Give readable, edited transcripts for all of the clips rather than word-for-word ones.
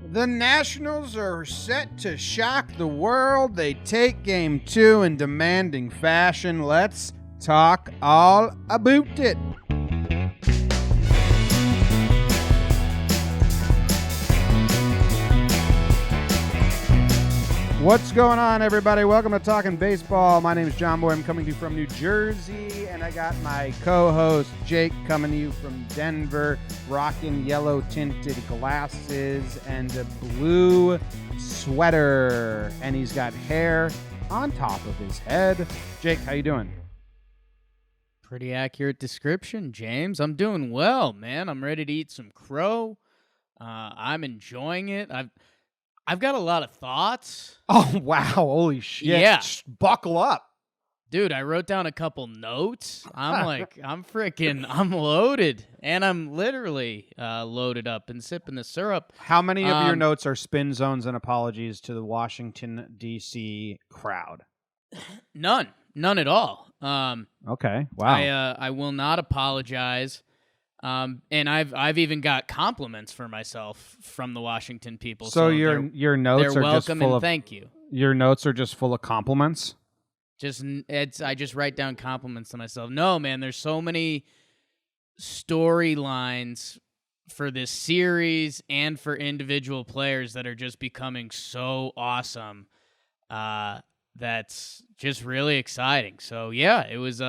The Nationals are set to shock the world. They take game 2 in demanding fashion. Let's talk all about it. What's going on, everybody? Welcome to Talkin Baseball. My name is Jomboy. I'm coming to you from New Jersey, and I got my co-host Jake coming to you from Denver, rocking yellow-tinted glasses and a blue sweater, and he's got hair on top of his head. Jake, how you doing? Pretty accurate description, James. I'm doing well, man. I'm ready to eat some crow. I'm enjoying it. I've got a lot of thoughts. Oh, wow. Holy shit. Yeah. Buckle up. Dude, I wrote down a couple notes. I'm loaded. And I'm literally loaded up and sipping the syrup. How many of your notes are spin zones and apologies to the Washington, D.C. crowd? None at all. Okay, wow. I will not apologize. And I've even got compliments for myself from the Washington people. So your notes they're are just welcome full and of thank you. Your notes are just full of compliments. I just write down compliments to myself. No, man, there's so many storylines for this series and for individual players that are just becoming so awesome. That's just really exciting. So yeah, it was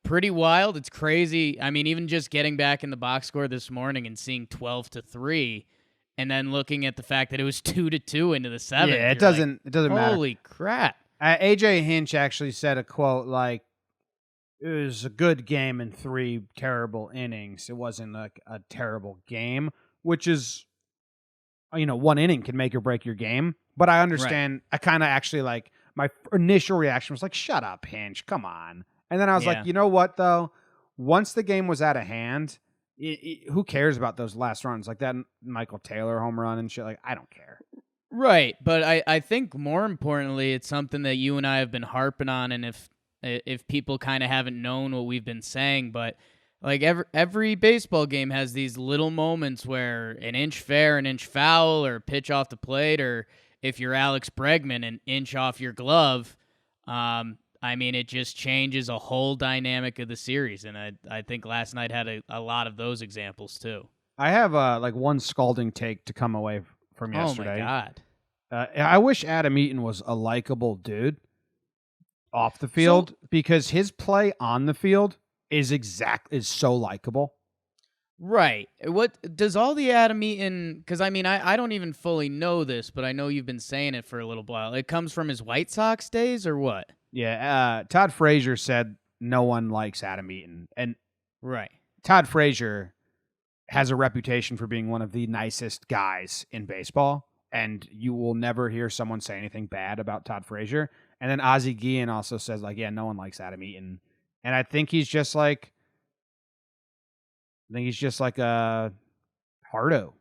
pretty wild. It's crazy. I mean, even just getting back in the box score this morning and seeing 12-3, and then looking at the fact that it was 2-2 into the seventh. Yeah, it doesn't matter. Holy crap! AJ Hinch actually said a quote like, "It was a good game in 3 terrible innings. It wasn't like a terrible game," which is, 1 inning can make or break your game. But I understand. Right. I kind of actually like my initial reaction was like, "Shut up, Hinch! Come on." And then I was like, you know what, though? Once the game was out of hand, who cares about those last runs? Like that Michael Taylor home run and shit. Like, I don't care. Right. But I think more importantly, it's something that you and I have been harping on. And if people kind of haven't known what we've been saying, but like every baseball game has these little moments where an inch fair, an inch foul, or pitch off the plate, or if you're Alex Bregman, an inch off your glove, I mean, it just changes a whole dynamic of the series, and I think last night had a lot of those examples, too. I have, one scalding take to come away from yesterday. Oh, my God. I wish Adam Eaton was a likable dude off the field, because his play on the field is so likable. Right. What does all the Adam Eaton, because, I mean, I don't even fully know this, but I know you've been saying it for a little while. It comes from his White Sox days, or what? Yeah, Todd Frazier said no one likes Adam Eaton. And right. Todd Frazier has a reputation for being one of the nicest guys in baseball, and you will never hear someone say anything bad about Todd Frazier. And then Ozzie Guillen also says, like, yeah, no one likes Adam Eaton. And I think he's just like a hardo.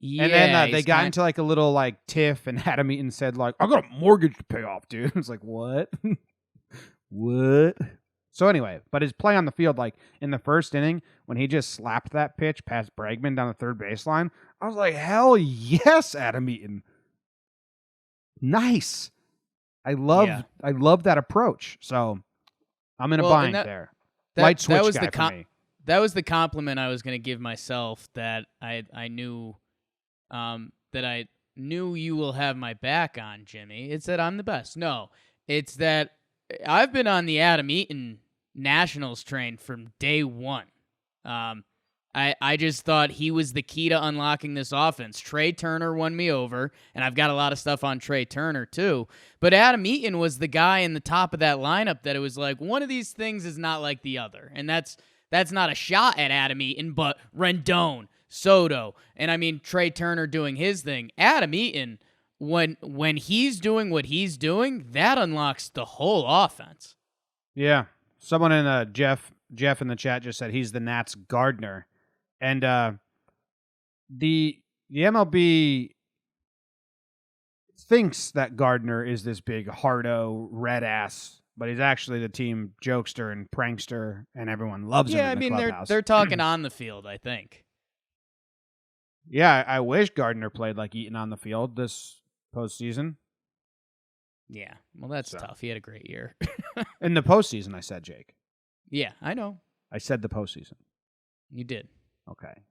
Yeah, and then they got into like a little like tiff, and Adam Eaton said like, "I got a mortgage to pay off, dude." It's like, what? What? So anyway, but his play on the field, like in the first inning when he just slapped that pitch past Bregman down the third baseline, I was like, hell yes, Adam Eaton. Nice. I love that approach. So I'm in a bind there. Light switch guy for me. That was the compliment I was going to give myself, that I knew. That I knew you will have my back on, Jimmy. It's that I'm the best. No, it's that I've been on the Adam Eaton Nationals train from day one. I just thought he was the key to unlocking this offense. Trey Turner won me over, and I've got a lot of stuff on Trey Turner too. But Adam Eaton was the guy in the top of that lineup that it was like, one of these things is not like the other. And that's not a shot at Adam Eaton, but Rendon, Soto, and I mean Trey Turner doing his thing. Adam Eaton, when he's doing what he's doing, that unlocks the whole offense. Yeah. Someone in Jeff in the chat just said he's the Nats Gardner. And the MLB thinks that Gardner is this big hardo red ass, but he's actually the team jokester and prankster, and everyone loves him in the clubhouse. They're talking on the field, I think. Yeah, I wish Gardner played like Eaton on the field this postseason. Yeah, well, that's So. tough. He had a great year. In the postseason, I said, Jake. Yeah, I know. I said the postseason. You did. Okay.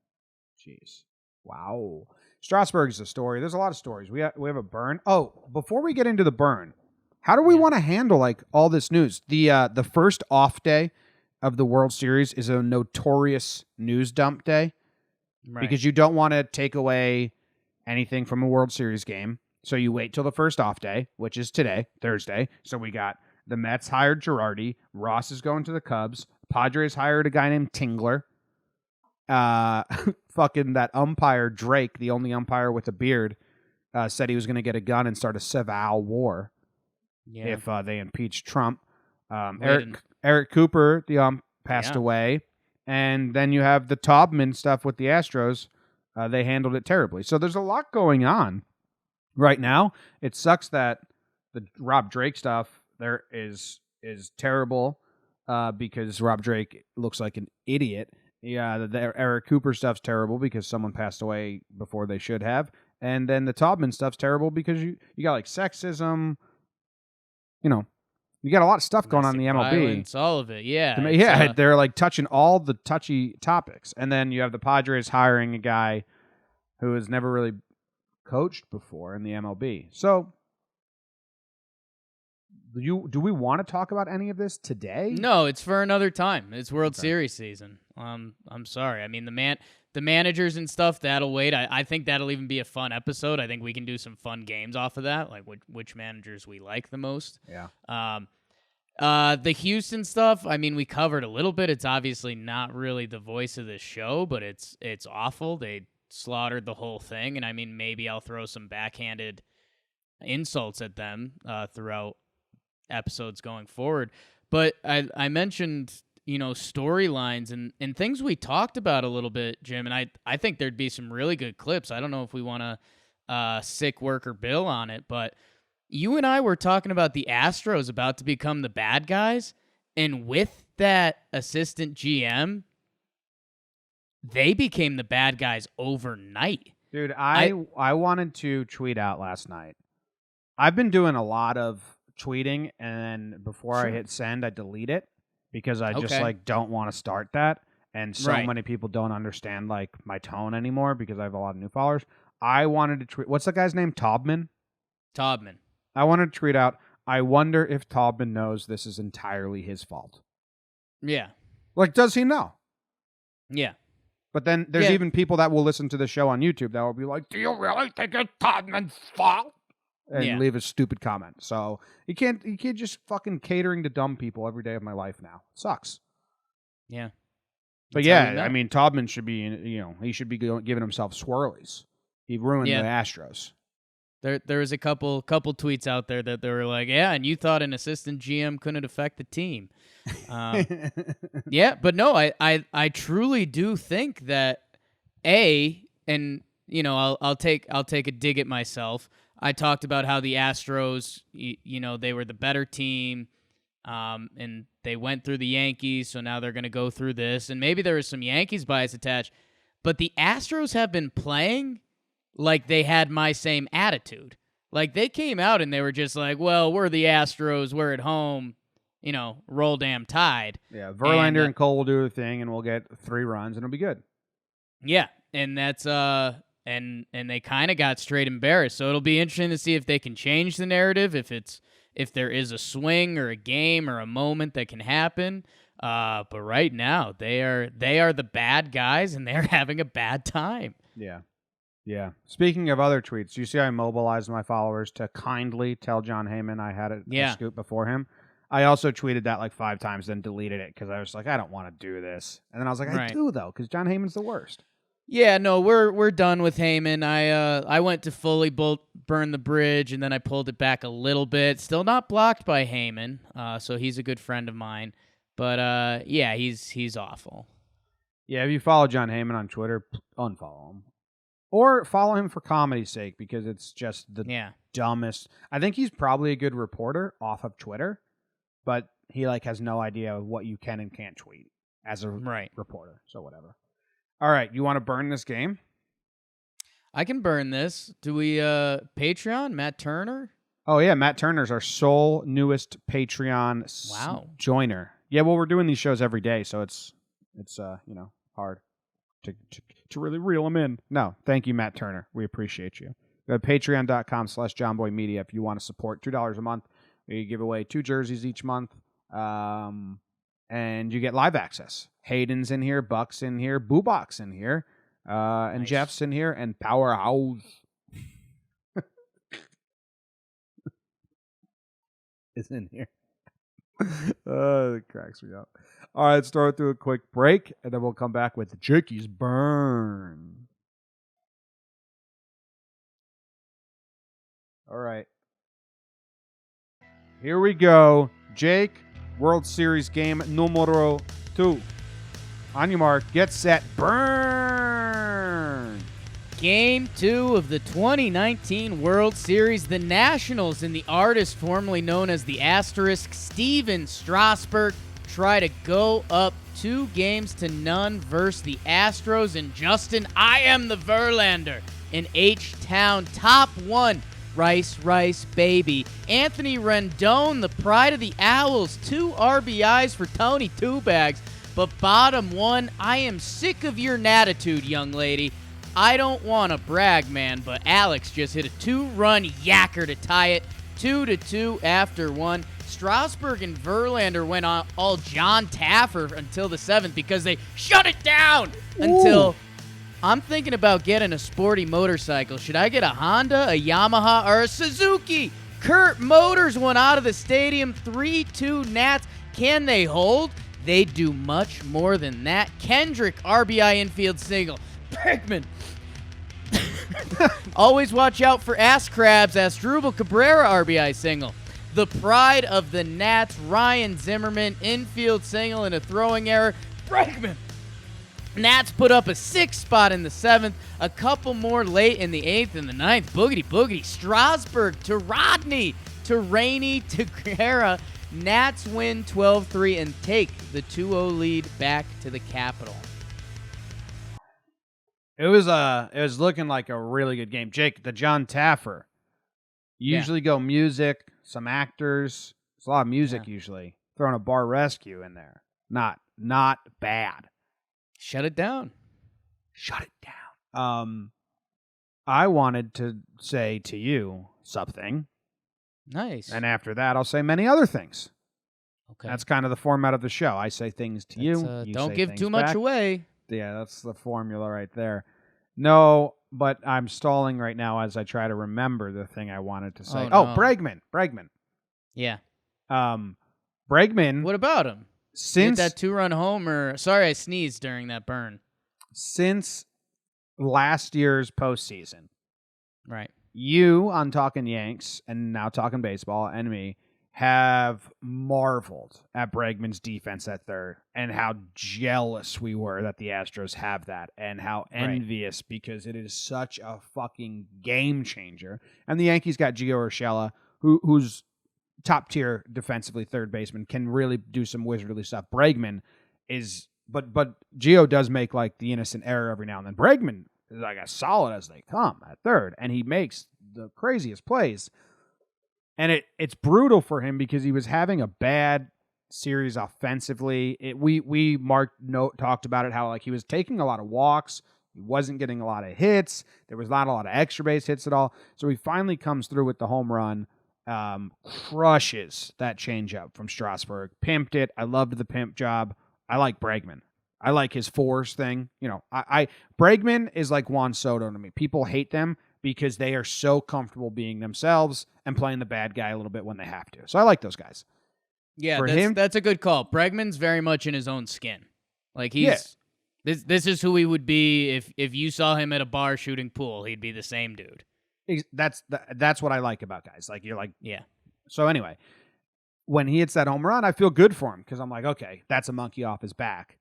Jeez. Wow. Strasburg's a story. There's a lot of stories. We have a burn. Oh, before we get into the burn, how do we want to handle like all this news? The first off day of the World Series is a notorious news dump day because you don't want to take away anything from a World Series game. So you wait till the first off day, which is today, Thursday. So we got the Mets hired Girardi. Ross is going to the Cubs. Padres hired a guy named Tingler. Fucking that umpire, Drake, the only umpire with a beard, said he was going to get a gun and start a civil war if they impeached Trump. Eric Cooper, the passed away. And then you have the Taubman stuff with the Astros. They handled it terribly. So there's a lot going on right now. It sucks that the Rob Drake stuff there is terrible because Rob Drake looks like an idiot. Yeah, the Eric Cooper stuff's terrible because someone passed away before they should have. And then the Taubman stuff's terrible because you got like sexism. You know, you got a lot of stuff going on in the MLB. Violence, all of it, yeah. Yeah, they're like touching all the touchy topics. And then you have the Padres hiring a guy who has never really coached before in the MLB. So, do we want to talk about any of this today? No, it's for another time. It's World Series season. I'm sorry. I mean, the managers and stuff, that'll wait. I think that'll even be a fun episode. I think we can do some fun games off of that, like which managers we like the most. Yeah. The Houston stuff, I mean, we covered a little bit. It's obviously not really the voice of this show, but it's awful. They slaughtered the whole thing, and I mean, maybe I'll throw some backhanded insults at them throughout episodes going forward. But I mentioned, storylines and things we talked about a little bit, Jim, and I think there'd be some really good clips. I don't know if we want to sick worker Bill on it, but you and I were talking about the Astros about to become the bad guys, and with that assistant GM, they became the bad guys overnight. Dude, I wanted to tweet out last night. I've been doing a lot of tweeting, and then before I hit send, I delete it because I just don't want to start that. And so many people don't understand like my tone anymore because I have a lot of new followers. I wanted to tweet. What's the guy's name? Taubman. I wanted to tweet out. I wonder if Taubman knows this is entirely his fault. Yeah. Like, does he know? Yeah. But then there's even people that will listen to the show on YouTube that will be like, "Do you really think it's Taubman's fault?" And leave a stupid comment. So you can't just fucking catering to dumb people every day of my life now. It sucks. Yeah. But I mean, Taubman should be, he should be giving himself swirlies. He ruined the Astros. There was a couple tweets out there that they were like, yeah, and you thought an assistant GM couldn't affect the team. Yeah, but no, I truly do think that and I'll take a dig at myself. I talked about how the Astros, they were the better team, and they went through the Yankees, so now they're going to go through this, and maybe there was some Yankees bias attached, but the Astros have been playing like they had my same attitude. Like, they came out and they were just like, well, we're the Astros, we're at home, roll damn Tide. Yeah, Verlander and Cole will do their thing, and we'll get 3 runs, and it'll be good. Yeah, and that's and they kind of got straight embarrassed. So it'll be interesting to see if they can change the narrative, if there is a swing or a game or a moment that can happen. But right now, they are the bad guys, and they're having a bad time. Yeah. Yeah. Speaking of other tweets, you see I mobilized my followers to kindly tell John Heyman I had a scoop before him. I also tweeted that like 5 times, then deleted it because I was like, I don't want to do this. And then I was like, I do, though, because John Heyman's the worst. Yeah, no, we're done with Heyman. I went to fully burn the bridge, and then I pulled it back a little bit. Still not blocked by Heyman, so he's a good friend of mine. But, yeah, he's awful. Yeah, if you follow John Heyman on Twitter, unfollow him. Or follow him for comedy's sake, because it's just the dumbest. I think he's probably a good reporter off of Twitter, but he has no idea what you can and can't tweet as a reporter. So whatever. All right, you want to burn this game? I can burn this. Do we Patreon? Matt Turner? Oh yeah, Matt Turner's our sole newest Patreon Wow. joiner. Yeah, well, we're doing these shows every day, so it's hard to really reel them in. No, thank you, Matt Turner. We appreciate you. Go to patreon.com/JomboyMedia if you want to support. $2 a month. We give away 2 jerseys each month, and you get live access. Hayden's in here, Buck's in here, Boobok's in here, and Nice. Jeff's in here, and Powerhouse is in here. It cracks me up. All right, let's throw through a quick break, and then we'll come back with Jakey's Burn. All right. Here we go. Jake, World Series game numero 2. On your mark, get set, burn! Game 2 of the 2019 World Series. The Nationals and the artist formerly known as the Asterisk, Steven Strasburg, try to go up 2-0 versus the Astros. And Justin, I am the Verlander in H-Town. Top 1, Rice, Rice, baby. Anthony Rendon, the pride of the Owls. 2 RBIs for Tony Two Bags. But bottom 1, I am sick of your natitude, young lady. I don't want to brag, man, but Alex just hit a 2-run yacker to tie it 2-2 after 1. Strasburg and Verlander went on all John Taffer until the 7th because they shut it down until I'm thinking about getting a sporty motorcycle. Should I get a Honda, a Yamaha, or a Suzuki? Kurt Motors went out of the stadium 3-2 Nats. Can they hold? They do much more than that. Kendrick, RBI infield single. Bregman. Always watch out for ass crabs. Asdrubal Cabrera, RBI single. The pride of the Nats, Ryan Zimmerman, infield single and a throwing error. Bregman. Nats put up a 6th spot in the 7th, a couple more late in the 8th and the 9th. Boogity, boogity. Strasburg to Rodney, to Rainey, to Guerra. Nats win 12-3 and take the 2-0 lead back to the Capitol. It was looking like a really good game. Jake, the John Taffer. Usually go music, some actors. It's a lot of music usually. Throwing a bar rescue in there. Not bad. Shut it down. Shut it down. I wanted to say to you something. Nice. And after that, I'll say many other things. Okay. That's kind of the format of the show. I say things to you. You don't say give things too much back. away. Yeah, that's the formula right there. No, but I'm stalling right now as I try to remember the thing I wanted to say. Oh, no. Bregman. Yeah. Bregman. What about him? Since that 2-run homer. Sorry, I sneezed during that burn. Since last year's postseason, right? You on Talkin' Yanks and now Talkin' Baseball and me have marveled at Bregman's defense at third and how jealous we were that the Astros have that and how envious because it is such a fucking game changer. And the Yankees got Gio Urshela, who's top tier defensively third baseman, can really do some wizardly stuff. Bregman is, but Gio does make like the innocent error every now and then. Bregman is like as solid as they come at third, and he makes the craziest plays. And it's brutal for him because he was having a bad series offensively. Talked about it, how like he was taking a lot of walks. He wasn't getting a lot of hits. There was not a lot of extra base hits at all. So he finally comes through with the home run, crushes that changeup from Strasburg, pimped it. I loved the pimp job. I like Bregman. I like his force thing. You know, Bregman is like Juan Soto to me. People hate them because they are so comfortable being themselves and playing the bad guy a little bit when they have to. So I like those guys. Yeah, that's a good call. Bregman's very much in his own skin. Like this is who he would be if you saw him at a bar shooting pool. He'd be the same dude. That's what I like about guys. Like you're like, yeah. So anyway, when he hits that home run, I feel good for him because I'm like, okay, that's a monkey off his back.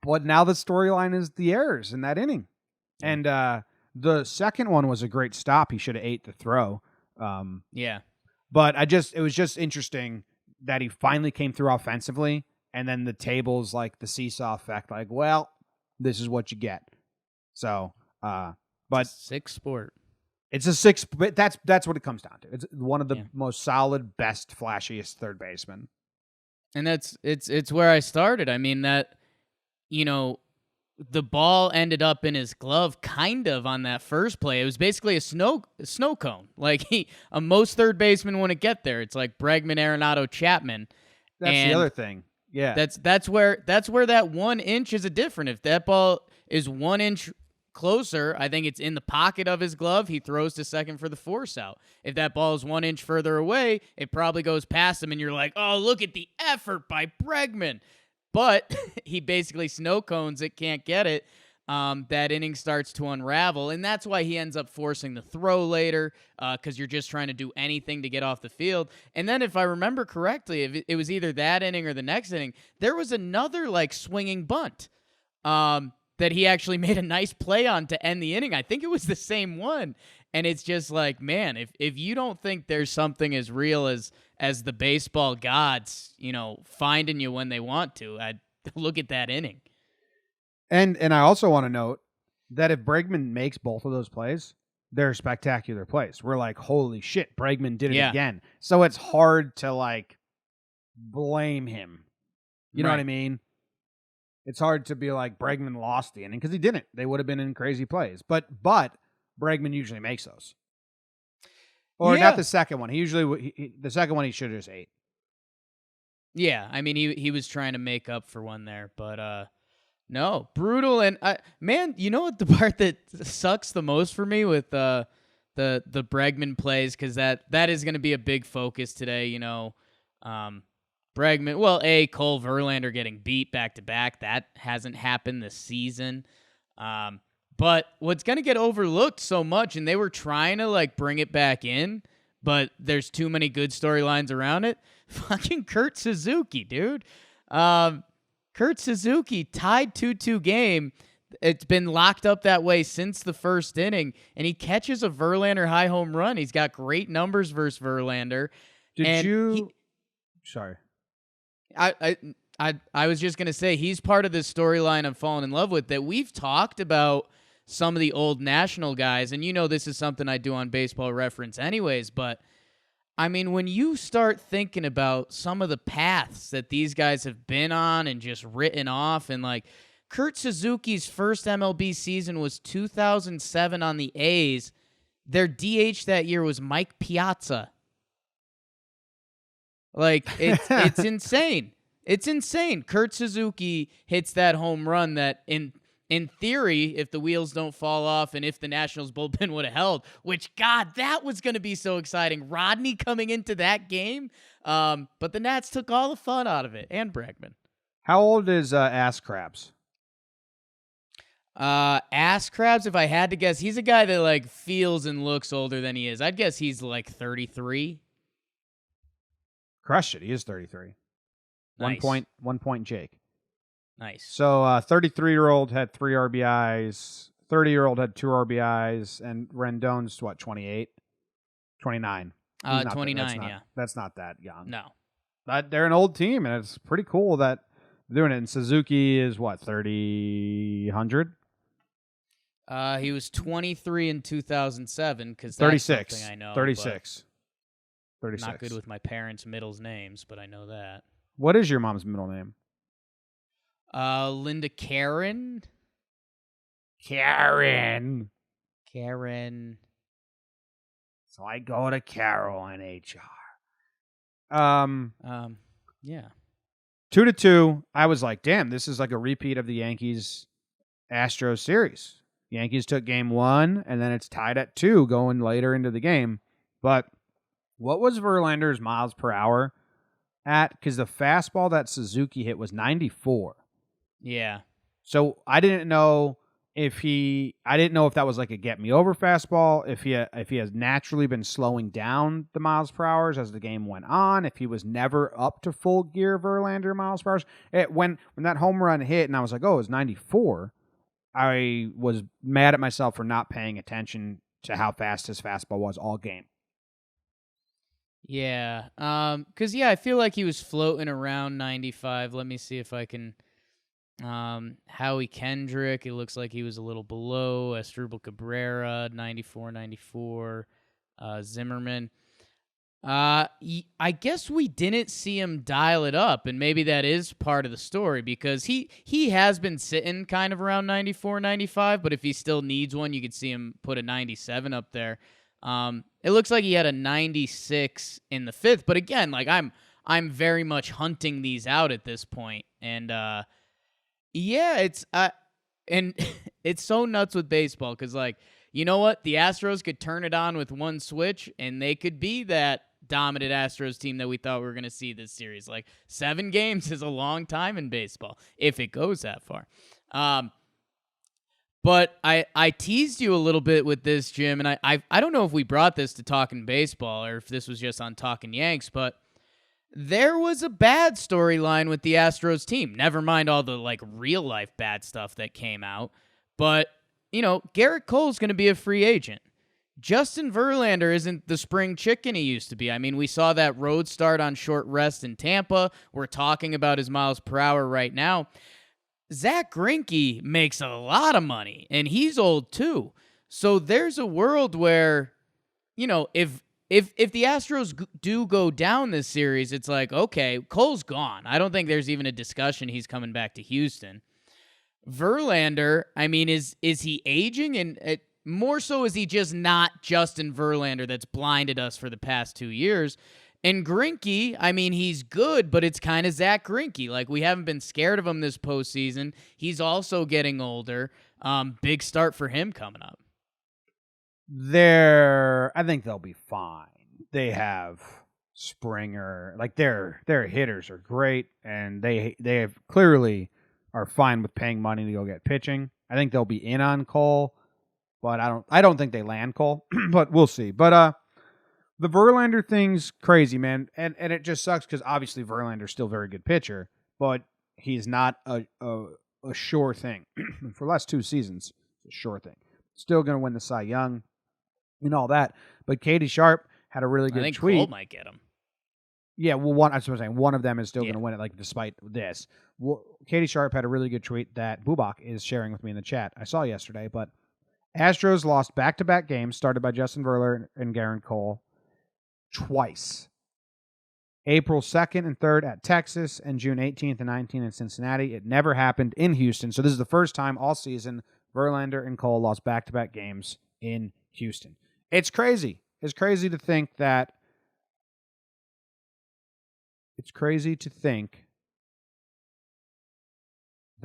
But now the storyline is the errors in that inning. And the second one was a great stop. He should have ate the throw. Yeah. But it was just interesting that he finally came through offensively, and then the tables like the seesaw effect, like, well, this is what you get. So, but But it's a sick sport. it's a six. But that's what it comes down to. It's one of the Yeah. most solid, best, flashiest third basemen. And it's where I started. I mean that, you know, the ball ended up in his glove kind of on that first play. It was basically a snow cone. Like most third basemen want to get there. It's like Bregman, Arenado, Chapman. That's the other thing. Yeah. That's where that 1 inch is a difference. If that ball is 1 inch closer, I think it's in the pocket of his glove. He throws to second for the force out. If that ball is 1 inch further away, it probably goes past him, and you're like, oh, look at the effort by Bregman. But he basically snow cones it, can't get it. That inning starts to unravel, and that's why he ends up forcing the throw later, because you're just trying to do anything to get off the field. And then, if I remember correctly, if it was either that inning or the next inning, there was another like swinging bunt that he actually made a nice play on to end the inning. I think it was the same one, and it's just like, man, if you don't think there's something as real as the baseball gods, finding you when they want to, I'd look at that inning. And I also want to note that if Bregman makes both of those plays, they're spectacular plays. We're like, holy shit, Bregman did it again. So it's hard to like blame him. You know what I mean? It's hard to be like Bregman lost the inning because he didn't. They would have been in crazy plays. But Bregman usually makes those. Or not the second one. The second one he should have just ate. Yeah, I mean he was trying to make up for one there, but no, brutal. And man, you know what the part that sucks the most for me with the Bregman plays, because that is going to be a big focus today. Bregman. Well, Cole Verlander getting beat back to back. That hasn't happened this season. But what's going to get overlooked so much, and they were trying to like bring it back in, but there's too many good storylines around it. Fucking Kurt Suzuki, dude. Kurt Suzuki tied 2-2 game. It's been locked up that way since the first inning, and he catches a Verlander high home run. He's got great numbers versus Verlander. Sorry. I was just going to say, he's part of this storyline I'm falling in love with, that we've talked about some of the old national guys, and this is something I do on Baseball Reference anyways, but I mean, when you start thinking about some of the paths that these guys have been on and just written off, and like Kurt Suzuki's first MLB season was 2007 on the A's. Their DH that year was Mike Piazza. Like, it's insane. It's insane. Kurt Suzuki hits that home run that in theory, if the wheels don't fall off and if the Nationals bullpen would have held, which, God, that was going to be so exciting. Rodney coming into that game. But the Nats took all the fun out of it, and Bregman. How old is Ass Crabs? Ass Crabs, if I had to guess, he's a guy that like feels and looks older than he is. I'd guess he's like 33. Crushed it. He is 33. Nice. 1 point Jake. Nice. So 33-year-old had 3 RBIs, 30-year-old had 2 RBIs, and Rendon's, 28? 29. 29, That's not that young. No. But they're an old team, and it's pretty cool that they're doing it. And Suzuki is, 300? He was 23 in 2007, because that's 36. something I know. 36. 36. Not good with my parents' middle names, but I know that. What is your mom's middle name? Linda Karen. Karen. So I go to Carol in HR. Yeah. 2-2. I was like, damn, this is like a repeat of the Yankees Astros series. Yankees took game 1, and then it's tied at 2 going later into the game. But what was Verlander's miles per hour at? Because the fastball that Suzuki hit was 94. Yeah. So I didn't know if that was like a get me over fastball, if he has naturally been slowing down the miles per hours as the game went on, if he was never up to full gear Verlander miles per hour. When that home run hit and I was like, oh, it was 94, I was mad at myself for not paying attention to how fast his fastball was all game. Yeah. I feel like he was floating around 95. Let me see if I can Howie Kendrick, it looks like he was a little below. Asdrubal Cabrera, 94, 94. Zimmerman. I guess we didn't see him dial it up, and maybe that is part of the story because he has been sitting kind of around 94, 95, but if he still needs one, you could see him put a 97 up there. It looks like he had a 96 in the fifth, but again, like I'm very much hunting these out at this point, and yeah, and it's so nuts with baseball because like you know what, the Astros could turn it on with one switch, and they could be that dominant Astros team that we thought we were going to see this series. Like 7 games is a long time in baseball if it goes that far. But I teased you a little bit with this, Jim, and I don't know if we brought this to Talkin' Baseball or if this was just on Talkin' Yanks, but there was a bad storyline with the Astros team. Never mind all the like real life bad stuff that came out. But, you know, Garrett Cole's going to be a free agent. Justin Verlander isn't the spring chicken he used to be. I mean, we saw that road start on short rest in Tampa. We're talking about his miles per hour right now. Zach Greinke makes a lot of money, and he's old too. So there's a world where, you know, if the Astros do go down this series, it's like, okay, Cole's gone. I don't think there's even a discussion he's coming back to Houston. Verlander, I mean, is he aging? And more so, is he just not Justin Verlander that's blinded us for the past 2 years? And Greinke, I mean, he's good, but it's kind of Zach Greinke. Like, we haven't been scared of him this postseason. He's also getting older. Big start for him coming up. I think they'll be fine. They have Springer. Like, their hitters are great, and they have clearly are fine with paying money to go get pitching. I think they'll be in on Cole. But I don't think they land Cole, but we'll see. But the Verlander thing's crazy, man, and it just sucks because obviously Verlander's still a very good pitcher, but he's not a sure thing. For the last 2 seasons, it's a sure thing. Still going to win the Cy Young and all that. But Katie Sharp had a really good tweet. I think Cole might get him. Yeah, well, that's what I'm saying. One of them is still going to win it, like despite this. Well, Katie Sharp had a really good tweet that Bubak is sharing with me in the chat. I saw yesterday, but Astros lost back-to-back games started by Justin Verlander and Garrett Cole twice. April 2nd and 3rd at Texas and June 18th and 19th in Cincinnati. It never happened in Houston. So this is the first time all season Verlander and Cole lost back-to-back games in Houston. It's crazy. It's crazy to think that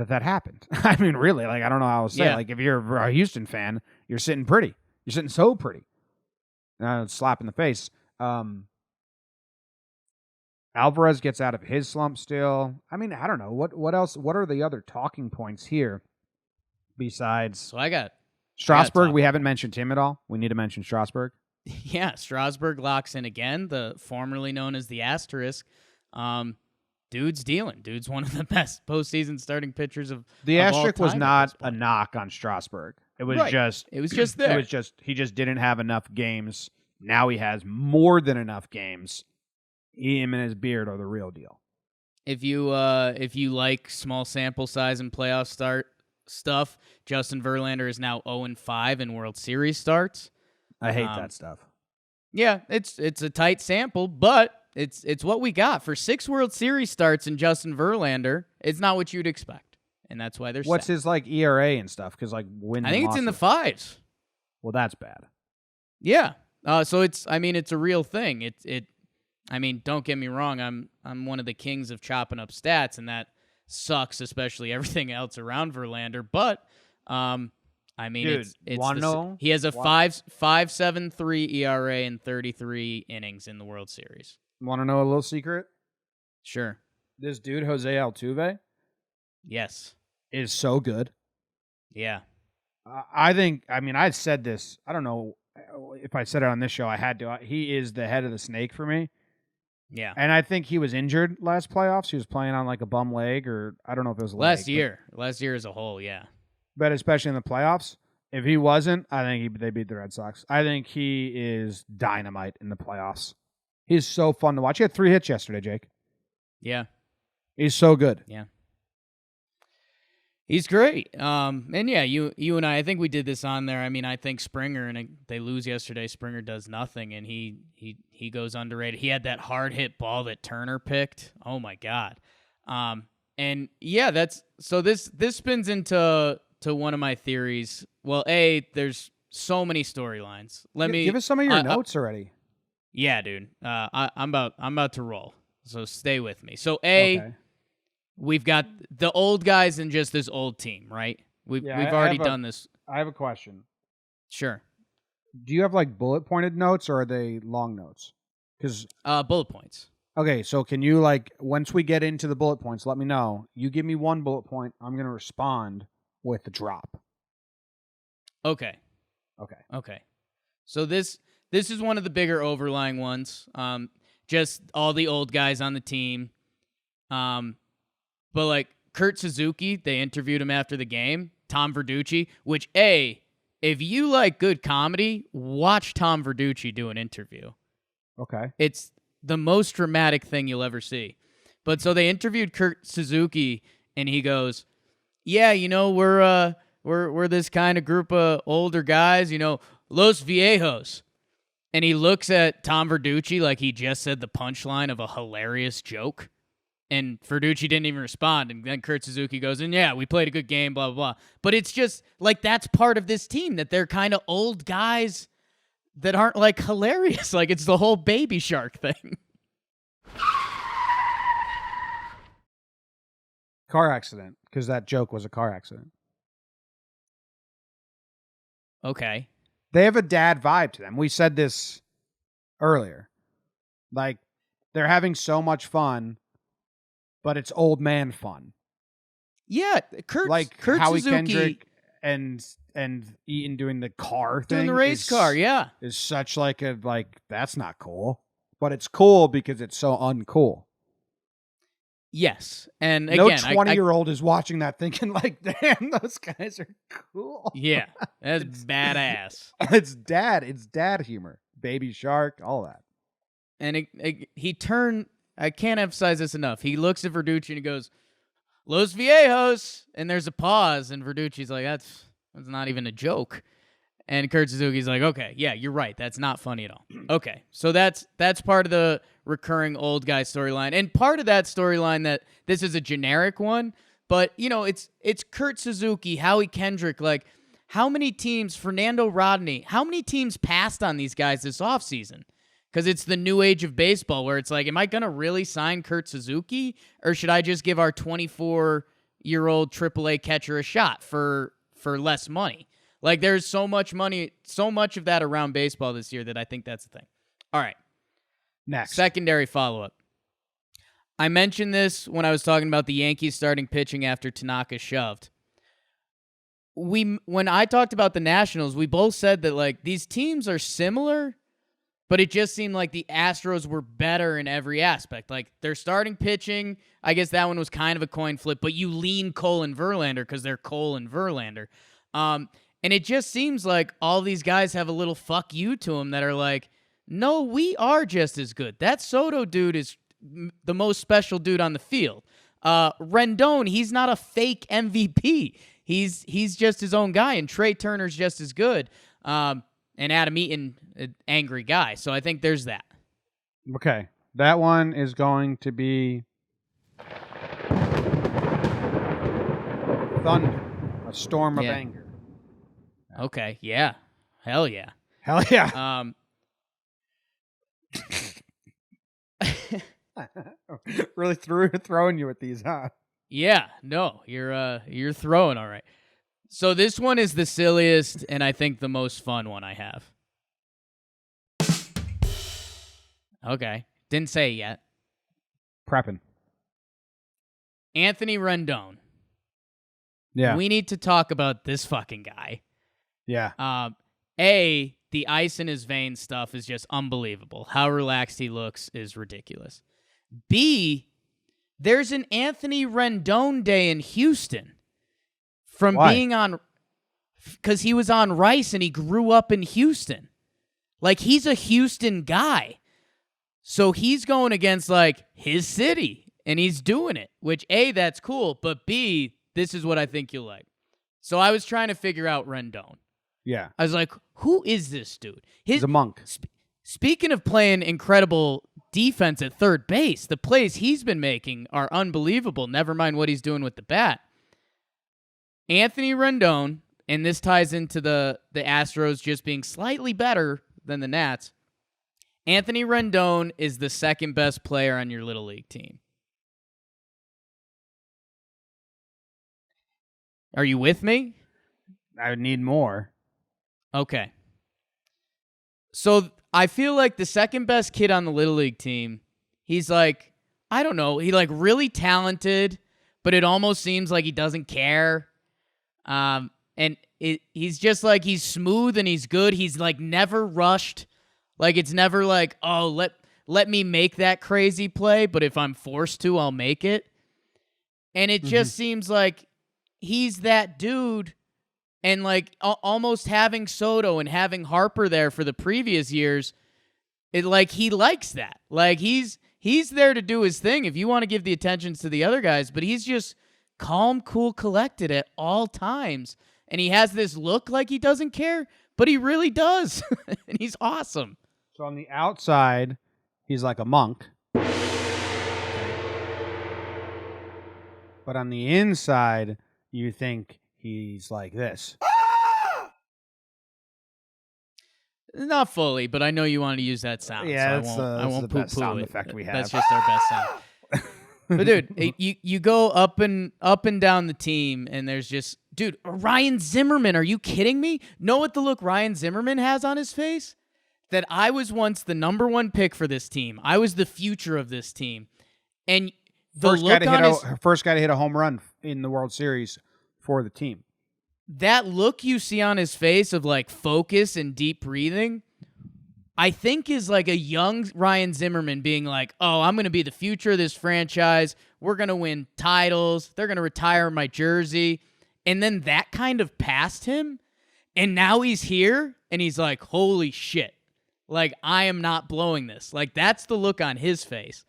that happened. I mean, really, like, I don't know how to say it. Like, if you're a Houston fan, you're sitting pretty. You're sitting so pretty. Slap in the face. Alvarez gets out of his slump still. I mean, I don't know. What else? What are the other talking points here besides... So I got... Strasburg, we haven't mentioned him at all. We need to mention Strasburg. Yeah, Strasburg locks in again, the formerly known as the Asterisk. Dude's dealing. Dude's one of the best postseason starting pitchers of the of all asterisk was time not a knock on Strasburg. It was just there. It was just he just didn't have enough games. Now he has more than enough games. Him and his beard are the real deal. If you like small sample size and playoff start stuff, Justin Verlander is now 0-5 in World Series starts. I hate that stuff. Yeah, it's a tight sample, but it's what we got for 6 World Series starts in Justin Verlander. It's not what you'd expect, and that's why they're. What's his like ERA and stuff? Because like I think it's in the 5s. Well, that's bad. Yeah. So it's a real thing. I mean, don't get me wrong. I'm one of the kings of chopping up stats, and that sucks, especially everything else around Verlander. But I mean, dude, he has a 5.73 ERA in 33 innings in the World Series. Want to know a little secret? Sure. This dude, Jose Altuve, yes, is so good. Yeah. I think, I mean, I said this. I don't know if I said it on this show. I had to. He is the head of the snake for me. Yeah. And I think he was injured last playoffs. He was playing on like a bum leg, or I don't know if it was a last year as a whole, yeah. But especially in the playoffs, if he wasn't, I think they beat the Red Sox. I think he is dynamite in the playoffs. He's so fun to watch. He had 3 hits yesterday, Jake. Yeah. He's so good. Yeah. He's great. And yeah, you and I think we did this on there. I mean, I think Springer, and they lose yesterday. Springer does nothing, and he goes underrated. He had that hard hit ball that Turner picked. Oh my God. And yeah, this spins into one of my theories. Well, there's so many storylines. Give us some of your notes already. Yeah, dude. I'm about to roll. So stay with me. So Okay. We've got the old guys in just this old team, right? We've already done this. I have a question. Sure. Do you have like bullet pointed notes or are they long notes? Because bullet points. Okay, so can you once we get into the bullet points, let me know. You give me one bullet point, I'm gonna respond with a drop. Okay. So this is one of the bigger overlying ones. Just all the old guys on the team. But like Kurt Suzuki, they interviewed him after the game. Tom Verducci, which if you like good comedy, watch Tom Verducci do an interview. Okay. It's the most dramatic thing you'll ever see. But so they interviewed Kurt Suzuki, and he goes, "Yeah, we're this kind of group of older guys, Los Viejos." And he looks at Tom Verducci like he just said the punchline of a hilarious joke. And Verducci didn't even respond. And then Kurt Suzuki goes, and yeah, we played a good game, blah, blah, blah. But it's just like that's part of this team, that they're kind of old guys that aren't like hilarious. Like it's the whole Baby Shark thing. Car accident, because that joke was a car accident. Okay. They have a dad vibe to them. We said this earlier. Like, they're having so much fun, but it's old man fun. Yeah, Kurt Howie Suzuki, Kendrick and Eaton doing the car thing. Doing the race car, yeah. Is such that's not cool. But it's cool because it's so uncool. Yes. And no again, 20-year-old is watching that thinking damn, those guys are cool. Yeah. That's badass. It's dad humor. Baby Shark, all that. And he turned, I can't emphasize this enough. He looks at Verducci and he goes, "Los Viejos," and there's a pause, and Verducci's like, that's not even a joke. And Kurt Suzuki's like, okay, yeah, you're right. That's not funny at all. Okay, so that's part of the recurring old guy storyline. And part of that storyline that this is a generic one, but, it's Kurt Suzuki, Howie Kendrick, how many teams, Fernando Rodney, how many teams passed on these guys this offseason? Because it's the new age of baseball where it's like, am I going to really sign Kurt Suzuki? Or should I just give our 24-year-old AAA catcher a shot for less money? Like, there's so much money, so much of that around baseball this year that I think that's the thing. All right. Next. Secondary follow-up. I mentioned this when I was talking about the Yankees starting pitching after Tanaka shoved. When I talked about the Nationals, we both said that, these teams are similar, but it just seemed like the Astros were better in every aspect. Like, their starting pitching, I guess that one was kind of a coin flip, but you lean Cole and Verlander because they're Cole and Verlander. And it just seems like all these guys have a little fuck you to them that are like, no, we are just as good. That Soto dude is the most special dude on the field. Rendon, he's not a fake MVP. He's just his own guy, and Trey Turner's just as good. And Adam Eaton, an angry guy. So I think there's that. Okay. That one is going to be thunder, a storm of anger. Okay, yeah. Hell yeah. Hell yeah. Really throwing you with these, huh? Yeah, no, you're throwing all right. So this one is the silliest and I think the most fun one I have. Okay, didn't say it yet. Prepping. Anthony Rendon. Yeah. We need to talk about this fucking guy. Yeah. The ice in his veins stuff is just unbelievable. How relaxed he looks is ridiculous. B, there's an Anthony Rendon day in Houston from being on, because he was on Rice and he grew up in Houston. Like, he's a Houston guy. So he's going against, his city, and he's doing it, which, A, that's cool, but B, this is what I think you'll like. So I was trying to figure out Rendon. Yeah. I was like, who is this dude? He's a monk. Speaking of playing incredible defense at third base, the plays he's been making are unbelievable, never mind what he's doing with the bat. Anthony Rendon, and this ties into the Astros just being slightly better than the Nats. Anthony Rendon is the second best player on your Little League team. Are you with me? I would need more. Okay. So I feel like the second best kid on the Little League team, he's like, I don't know, he like really talented, but it almost seems like he doesn't care. And he's just like, he's smooth and he's good. He's like never rushed. Like it's never like, oh, let me make that crazy play, but if I'm forced to, I'll make it. And it just seems like he's that dude. And like almost having Soto and having Harper there for the previous years, it like he likes that. Like he's there to do his thing if you want to give the attention to the other guys, but he's just calm, cool, collected at all times. And he has this look like he doesn't care, but he really does. And he's awesome. So on the outside, he's like a monk. But on the inside, you think he's like this. Not fully, but I know you want to use that sound. Yeah, so I won't the poo-poo best sound it. effect we have. That's just our best sound. But dude, you go up and down the team, and there's just, dude, Ryan Zimmerman. Are you kidding me? Know what the look Ryan Zimmerman has on his face? That I was once the number one pick for this team. I was the future of this team, and the first guy to hit a home run in the World Series for the team. That look you see on his face of like focus and deep breathing, I think is like a young Ryan Zimmerman being like, oh, I'm going to be the future of this franchise. We're going to win titles. They're going to retire my jersey. And then that kind of passed him. And now he's here and he's like, holy shit. Like, I am not blowing this. Like, that's the look on his face.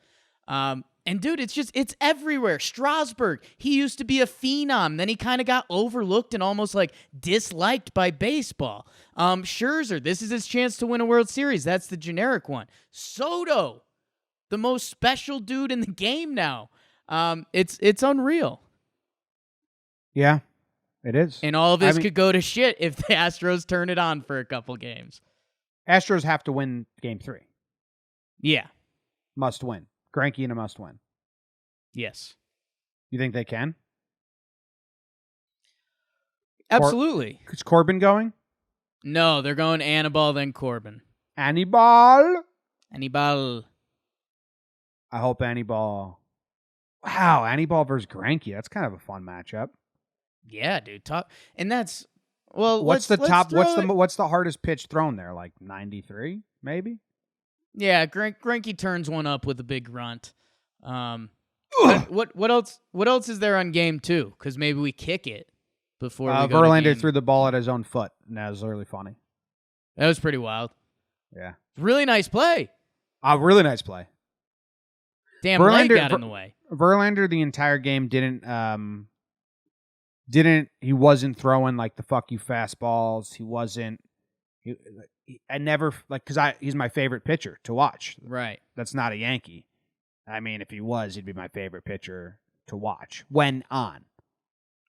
And dude, it's everywhere. Strasburg, he used to be a phenom. Then he kind of got overlooked and almost like disliked by baseball. Scherzer, this is his chance to win a World Series. That's the generic one. Soto, the most special dude in the game now. It's unreal. Yeah, it is. And all of this could go to shit if the Astros turn it on for a couple games. Astros have to win Game 3. Yeah. Must win. Greinke in a must win. Yes. You think they can? Absolutely. Is Corbin going? No, they're going Anibal, then Corbin. Anibal? Anibal. I hope Anibal. Wow, Anibal versus Greinke. That's kind of a fun matchup. Yeah, dude. And that's what's the hardest pitch thrown there? Like 93, maybe? Yeah, Greinke turns one up with a big grunt. What else is there on game 2? Because maybe we kick it before we go Verlander to game. threw the ball at his own foot, and that was really funny. That was pretty wild. Yeah. Really nice play. Really nice play. Damn, leg got in the way. Verlander the entire game he wasn't throwing like the fuck you fastballs. He wasn't. I never because he's my favorite pitcher to watch. Right. That's not a Yankee. I mean, if he was, he'd be my favorite pitcher to watch when on.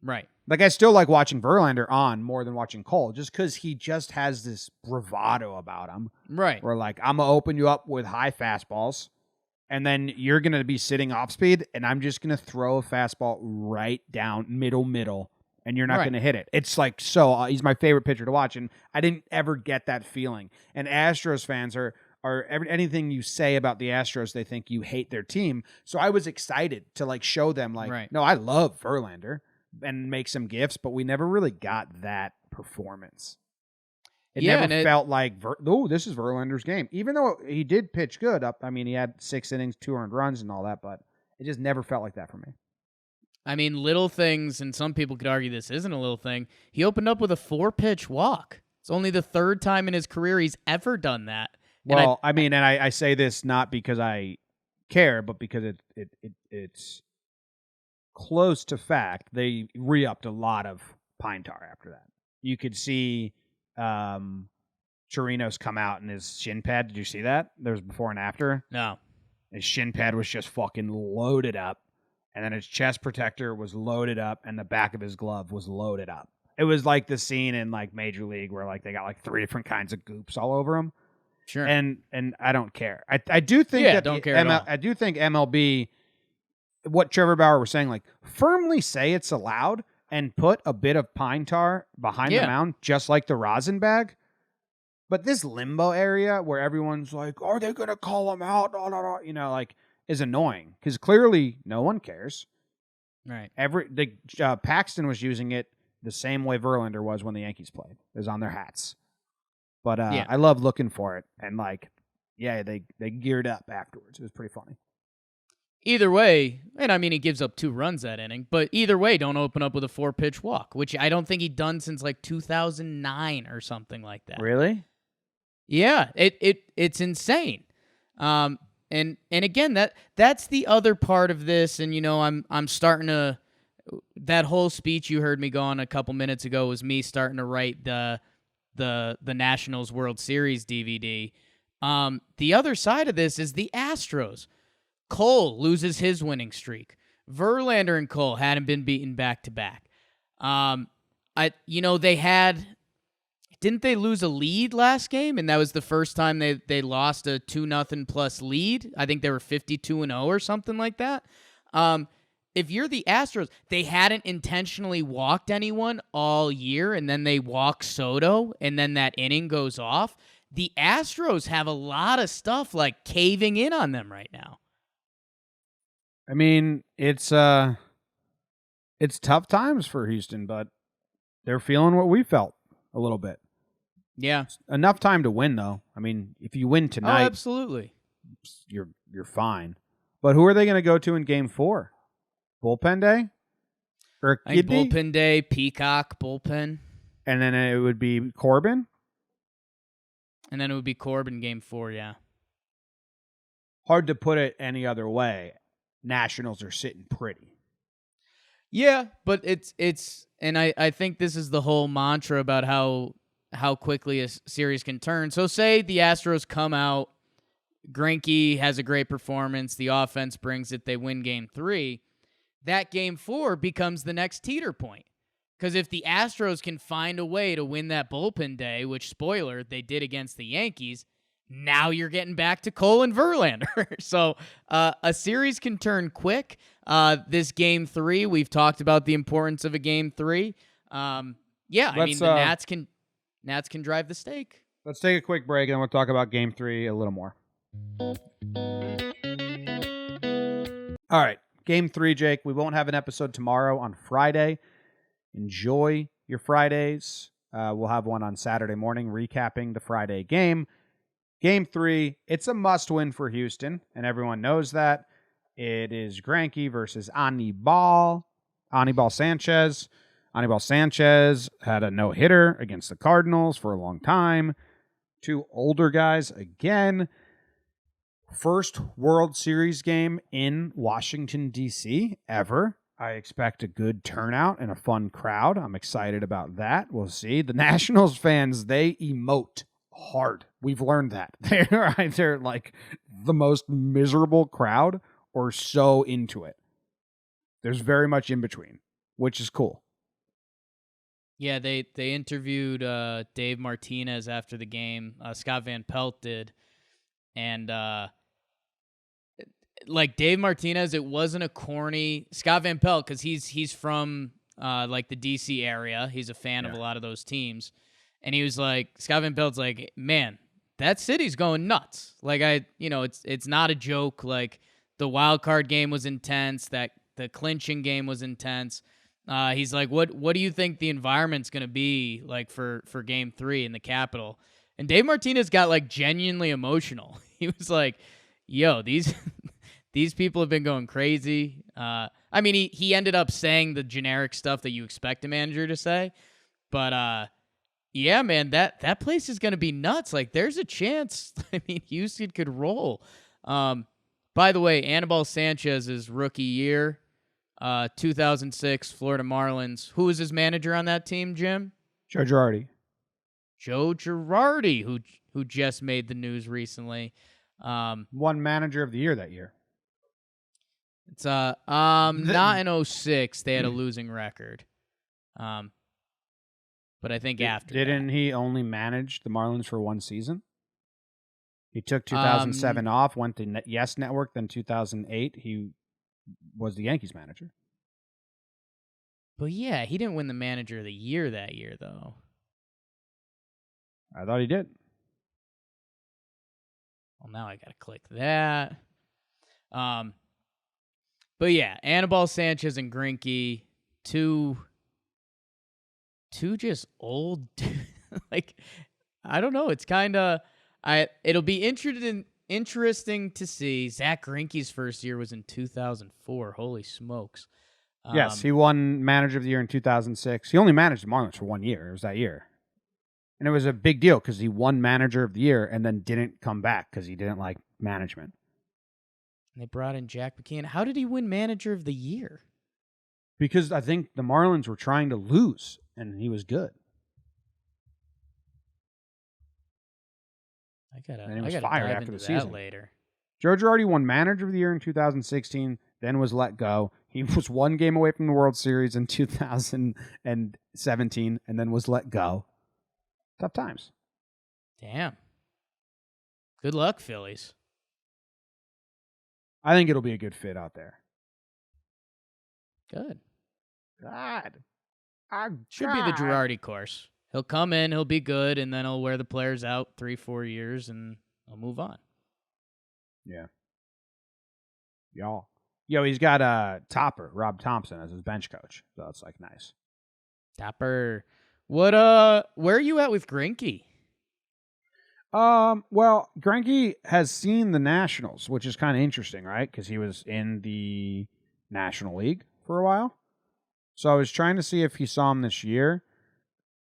Right. Like I still like watching Verlander on more than watching Cole, just because he just has this bravado about him. Right. Where like I'm gonna open you up with high fastballs, and then you're gonna be sitting off speed, and I'm just gonna throw a fastball right down middle. And you're not going to hit it. It's like he's my favorite pitcher to watch, and I didn't ever get that feeling. And Astros fans anything you say about the Astros, they think you hate their team. So I was excited to like show them no, I love Verlander and make some gifts, but we never really got that performance. It never felt like this is Verlander's game, even though he did pitch good. He had 6 innings, 2 earned runs, and all that, but it just never felt like that for me. I mean, little things, and some people could argue this isn't a little thing. He opened up with a 4-pitch walk. It's only the 3rd time in his career he's ever done that. Well, I say this not because I care, but because it's close to fact, they re-upped a lot of pine tar after that. You could see Chirinos come out in his shin pad. Did you see that? There was before and after. No. His shin pad was just fucking loaded up. And then his chest protector was loaded up, and the back of his glove was loaded up. It was like the scene in like Major League where like they got like 3 different kinds of goops all over him. Sure. And I don't care. I do think Yeah, that don't care at all. I do think MLB, what Trevor Bauer was saying, like firmly say it's allowed and put a bit of pine tar behind the mound, just like the rosin bag. But this limbo area where everyone's like, are they going to call him out? You know, like, is annoying because clearly no one cares. Right. Paxton was using it the same way Verlander was when the Yankees played. It was on their hats. But I love looking for it. And like, yeah, they geared up afterwards. It was pretty funny. Either way, and I mean, he gives up 2 runs that inning, but either way, don't open up with a 4-pitch walk, which I don't think he'd done since like 2009 or something like that. Really? Yeah, it's insane. And again, that's the other part of this, and you know, I'm starting to, that whole speech you heard me go on a couple minutes ago was me starting to write the Nationals World Series DVD. The other side of this is the Astros. Cole loses his winning streak. Verlander and Cole hadn't been beaten back to back. Didn't they lose a lead last game? And that was the first time they lost a 2-0 plus lead. I think they were 52-0 or something like that. If you're the Astros, they hadn't intentionally walked anyone all year, and then they walk Soto, and then that inning goes off. The Astros have a lot of stuff like caving in on them right now. I mean, it's tough times for Houston, but they're feeling what we felt a little bit. Yeah. Enough time to win, though. I mean, if you win tonight, absolutely, you're fine. But who are they going to go to in Game 4? Bullpen day? Or bullpen day, Peacock, bullpen. And then it would be Corbin? And then it would be Corbin Game 4, yeah. Hard to put it any other way. Nationals are sitting pretty. Yeah, but it's and I think this is the whole mantra about how quickly a series can turn. So say the Astros come out, Greinke has a great performance, the offense brings it, they win Game 3. That Game 4 becomes the next teeter point. Because if the Astros can find a way to win that bullpen day, which, spoiler, they did against the Yankees, now you're getting back to Cole and Verlander. So a series can turn quick. This Game 3, we've talked about the importance of a Game 3. I mean, the Nats can drive the stake. Let's take a quick break, and we'll talk about Game 3 a little more. All right, Game 3, Jake. We won't have an episode tomorrow on Friday. Enjoy your Fridays. We'll have one on Saturday morning recapping the Friday game. Game 3, it's a must-win for Houston, and everyone knows that. It is Greinke versus Anibal Sanchez. Anibal Sanchez had a no-hitter against the Cardinals for a long time. 2 older guys again. First World Series game in Washington, D.C. ever. I expect a good turnout and a fun crowd. I'm excited about that. We'll see. The Nationals fans, they emote hard. We've learned that. They're either like the most miserable crowd or so into it. There's very much in between, which is cool. Yeah, they interviewed Dave Martinez after the game. Scott Van Pelt did. And like Dave Martinez, it wasn't a corny Scott Van Pelt because he's from like the DC area. He's a fan of a lot of those teams. And he was like, Scott Van Pelt's like, man, that city's going nuts. Like it's not a joke. Like the wild card game was intense. That the clinching game was intense. He's like, what do you think the environment's gonna be like for Game 3 in the Capitol? And Dave Martinez got like genuinely emotional. He was like, yo, these people have been going crazy. I mean, he ended up saying the generic stuff that you expect a manager to say, but yeah, man, that place is going to be nuts. Like, there's a chance. I mean, Houston could roll. By the way, Anibal Sanchez's rookie year, 2006 Florida Marlins. Who was his manager on that team, Jim? Joe Girardi. Joe Girardi, who just made the news recently. Won manager of the year that year. It's not in 06. They had a losing record. But I think after didn't that. he only manage the Marlins for one season? He took 2007 off, went to Yes Network, then 2008 he was the Yankees manager. But yeah, he didn't win the manager of the year that year, though. I thought he did. Well, now I got to click that. But yeah, Anibal Sanchez and Greinke, two just old, like, I don't know. It's kind of, it'll be interesting to see. Zach Greinke's first year was in 2004. Holy smokes. Yes, he won manager of the year in 2006. He only managed the Marlins for 1 year. It was that year. And it was a big deal because he won manager of the year and then didn't come back because he didn't like management. And they brought in Jack McKeon. How did he win manager of the year? Because I think the Marlins were trying to lose, and he was good. I gotta fired dive after into the that season. later. Joe Girardi won manager of the year in 2016, then was let go. He was 1 game away from the World Series in 2017, and then was let go. Tough times. Damn. Good luck, Phillies. I think it'll be a good fit out there. Good. God. Should be the Girardi course. He'll come in, he'll be good, and then he'll wear the players out 3-4 years, and he'll move on. Yeah. Y'all. Yo, he's got Topper, Rob Thompson, as his bench coach. So it's like nice. Topper. Where are you at with Greinke? Well, Greinke has seen the Nationals, which is kind of interesting, right? Because he was in the National League for a while. So I was trying to see if he saw him this year.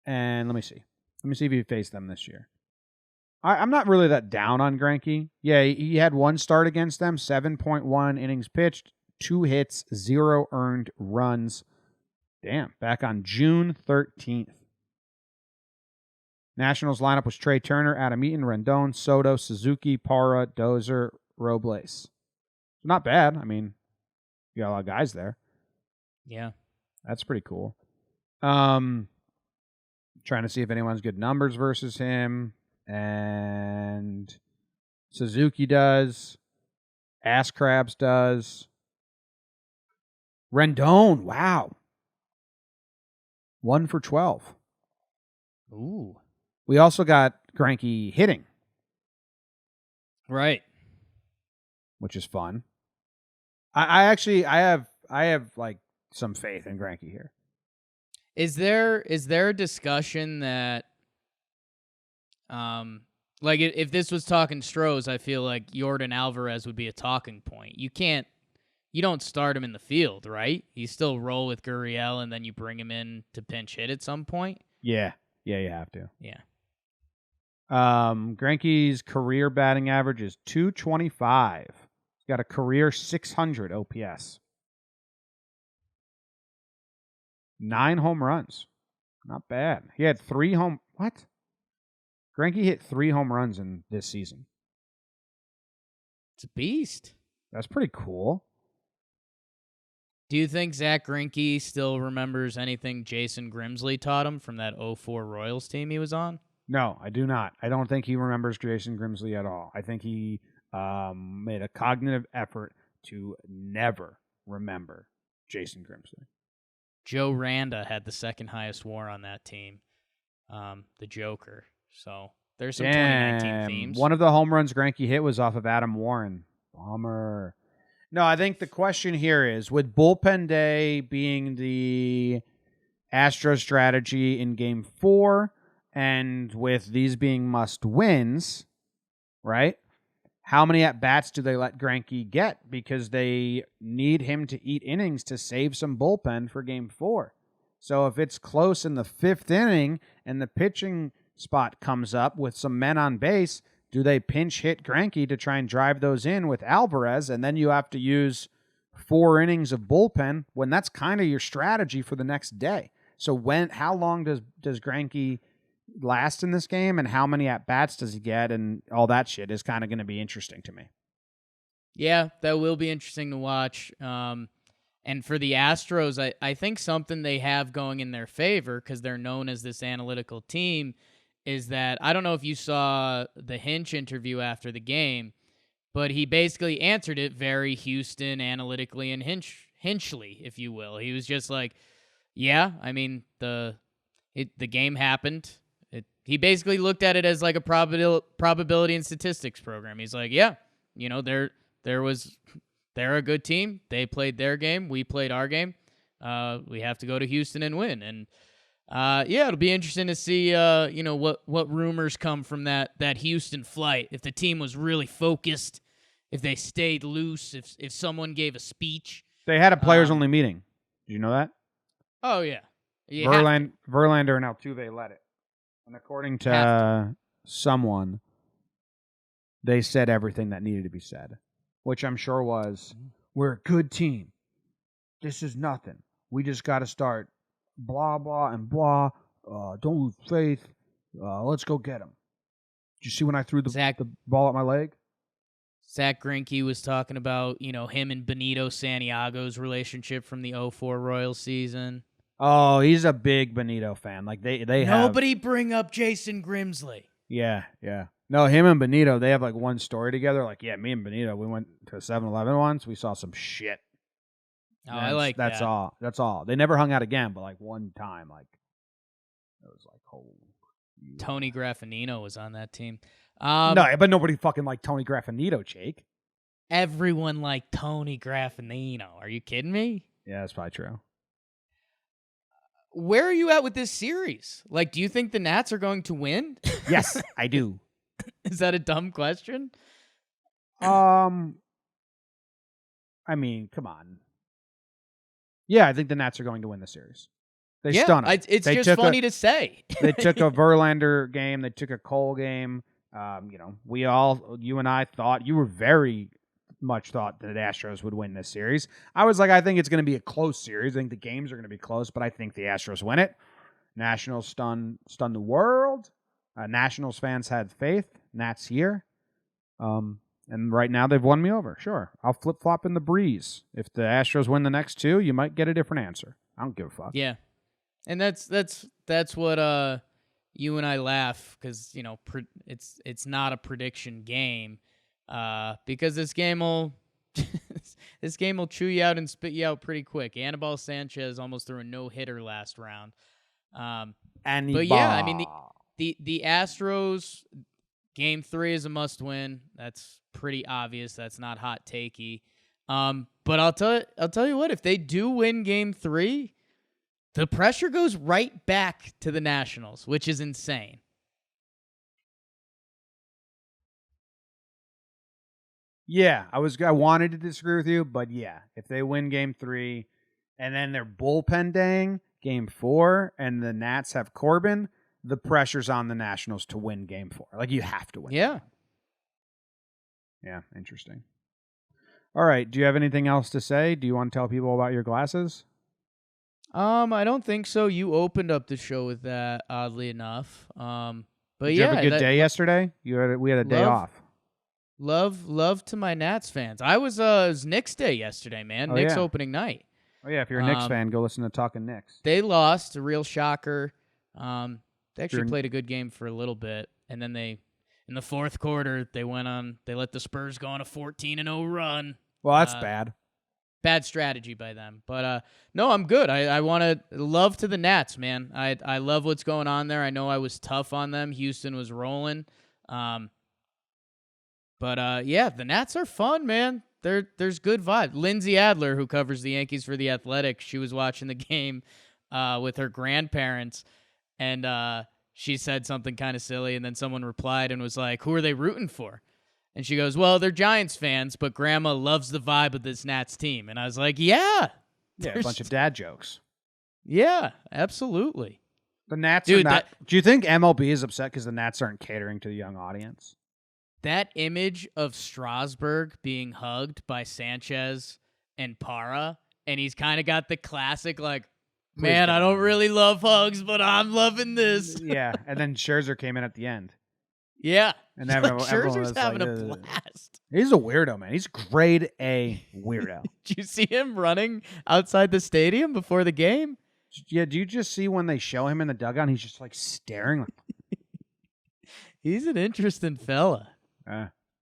And let me see. Let me see if he faced them this year. I'm not really that down on Greinke. Yeah, he had 1 start against them, 7.1 innings pitched, 2 hits, 0 earned runs. Damn, back on June 13th. Nationals lineup was Trey Turner, Adam Eaton, Rendon, Soto, Suzuki, Parra, Dozier, Robles. Not bad. I mean, you got a lot of guys there. Yeah. That's pretty cool. Trying to see if anyone's good numbers versus him. And Suzuki does. Ass Crabs does. Rendon, wow. 1 for 12. Ooh. We also got Greinke hitting. Right. Which is fun. I have like some faith in Greinke here. Is there a discussion that like if this was talking Stros, I feel like Yordan Alvarez would be a talking point. You don't start him in the field, right? You still roll with Gurriel and then you bring him in to pinch hit at some point. Yeah, you have to. Yeah. Greinke's career batting average is .225. He's got a career .600 OPS. 9 home runs. Not bad. He had 3 home... What? Greinke hit 3 home runs in this season. It's a beast. That's pretty cool. Do you think Zach Greinke still remembers anything Jason Grimsley taught him from that 04 Royals team he was on? No, I do not. I don't think he remembers Jason Grimsley at all. I think he made a cognitive effort to never remember Jason Grimsley. Joe Randa had the second highest WAR on that team, the Joker. So there's some 2019 themes. One of the home runs Greinke hit was off of Adam Warren. Bummer. No, I think the question here is, with bullpen day being the Astros strategy in Game 4, and with these being must-wins, right? How many at-bats do they let Greinke get? Because they need him to eat innings to save some bullpen for Game 4. So if it's close in the 5th inning and the pitching spot comes up with some men on base, do they pinch hit Greinke to try and drive those in with Alvarez? And then you have to use 4 innings of bullpen when that's kind of your strategy for the next day. So how long does Greinke last in this game, and how many at bats does he get, and all that shit is kind of going to be interesting to me. Yeah, that will be interesting to watch. And for the Astros, I think something they have going in their favor, because they're known as this analytical team, is that I don't know if you saw the Hinch interview after the game, but he basically answered it very Houston analytically and Hinchly, if you will. He was just like, yeah, I mean, the game happened. He basically looked at it as like a probability and statistics program. He's like, yeah, they're a good team. They played their game. We played our game. We have to go to Houston and win. And yeah, it'll be interesting to see what rumors come from that Houston flight. If the team was really focused, if they stayed loose, if someone gave a speech. They had a players only meeting. Did you know that? Oh yeah. Verlander and Altuve led it. And according to someone, they said everything that needed to be said, which I'm sure was, we're a good team. This is nothing. We just got to start blah, blah, and blah. Don't lose faith. Let's go get them. Did you see when I threw the ball at my leg? Zach Greinke was talking about, him and Benito Santiago's relationship from the 04 Royals season. Oh, he's a big Benito fan. Like they Nobody bring up Jason Grimsley. Yeah. No, him and Benito, they have like one story together. Like, yeah, me and Benito, we went to 7-Eleven once. We saw some shit. Oh, I like that's that. all. That's all. They never hung out again, but like one time, like it was like, oh. Tony Graffinino was on that team. No, but nobody fucking liked Tony Graffinino, Jake. Everyone liked Tony Graffinino. Are you kidding me? Yeah, that's probably true. Where are you at with this series? Like, do you think the Nats are going to win? Yes, I do. Is that a dumb question? I mean, come on. Yeah, I think the Nats are going to win the series. They stun them. It's just funny to say. They took a Verlander game. They took a Cole game. You and I thought, you were very much thought that the Astros would win this series. I was like, I think it's going to be a close series. I think the games are going to be close, but I think the Astros win it. Nationals stun the world. Nationals fans had faith. Nats here. And right now they've won me over. Sure, I'll flip-flop in the breeze. If the Astros win the next two, you might get a different answer. I don't give a fuck. Yeah, and that's what you and I laugh, because it's not a prediction game. Because this game will chew you out and spit you out pretty quick. Anibal Sanchez almost threw a no-hitter last round. But yeah, I mean the Astros game 3 is a must-win. That's pretty obvious. That's not hot takey. But I'll tell you what, if they do win game 3, the pressure goes right back to the Nationals, which is insane. Yeah, I wanted to disagree with you, but yeah, if they win game 3 and then they're bullpen dang game 4 and the Nats have Corbin, the pressure's on the Nationals to win game 4. Like, you have to win. Yeah. Yeah, interesting. All right, do you have anything else to say? Do you want to tell people about your glasses? I don't think so. You opened up the show with that, oddly enough. But Did you have a good day yesterday? We had a day off. Love to my Nats fans. It was Knicks day yesterday, man. Knicks opening night. Oh yeah, if you're a Knicks fan, go listen to Talkin Knicks. They lost, a real shocker. They actually played a good game for a little bit, and then in the fourth quarter, they let the Spurs go on a 14-0 run. Well, that's bad. Bad strategy by them. But no, I'm good. I want to love to the Nats, man. I love what's going on there. I know I was tough on them. Houston was rolling. But yeah, the Nats are fun, man. There's good vibe. Lindsay Adler, who covers the Yankees for The Athletic, she was watching the game with her grandparents, and she said something kind of silly, and then someone replied and was like, who are they rooting for? And she goes, well, they're Giants fans, but Grandma loves the vibe of this Nats team. And I was like, yeah. Yeah, a bunch of dad jokes. Yeah, absolutely. The Nats are not... Do you think MLB is upset because the Nats aren't catering to the young audience? That image of Strasburg being hugged by Sanchez and Para, and he's kind of got the classic like, Please man, get I don't out. really love hugs, but I'm loving this. Yeah, and then Scherzer came in at the end. Yeah. And Like, everyone Scherzer's was having like, a "Ugh." blast. He's a weirdo, man. He's grade A weirdo. Did you see him running outside the stadium before the game? Yeah, do you just see when they show him in the dugout? He's just like staring. Like, He's an interesting fella.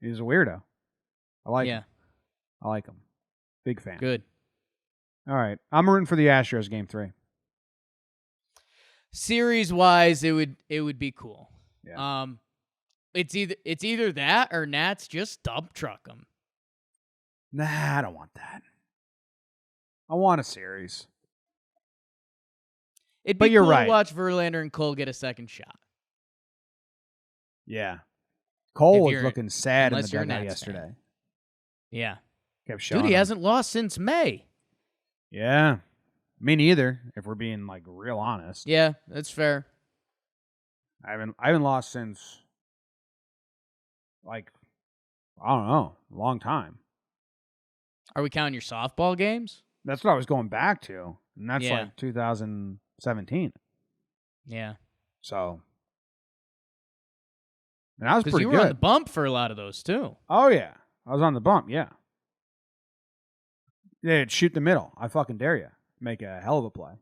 he's a weirdo. I like Yeah, him. I like him. Big fan. good. All right, I'm rooting for the Astros game 3. Series wise, it would be cool. Yeah. It's either that or Nats just dump truck them. Nah, I don't want that. I want a series. It'd But be you're cool right. to watch Verlander and Cole get a second shot. Yeah. Cole If was you're- looking sad in the unless you're a dugout Nats fan. yesterday. Yeah, Kept showing dude, he him. hasn't lost since May. Yeah. Me neither, if we're being like real honest. Yeah, that's fair. I haven't lost since like I don't know, a long time. Are we counting your softball games? That's what I was going back to. And that's Yeah. like 2017. Yeah, So and that was because pretty you were on the good. bump for a lot of those too. Oh yeah. I was on the bump, yeah. Yeah, shoot the middle. I fucking dare you. Make a hell of a play.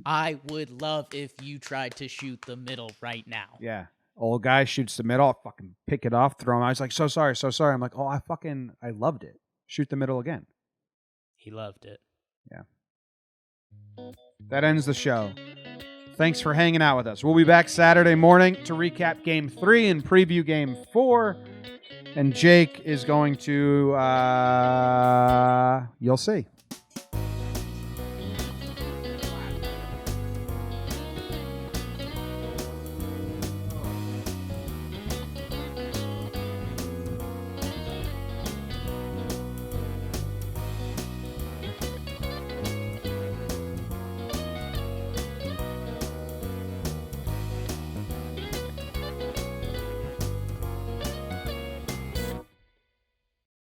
I would love if you tried to shoot the middle right now. Yeah. Old guy shoots the middle. I fucking pick it off, throw him. I was like, so sorry. I'm like, oh, I loved it. Shoot the middle again. He loved it. That ends the show. Thanks for hanging out with us. We'll be back Saturday morning to recap Game 3 and preview Game 4. And Jake is going to, you'll see.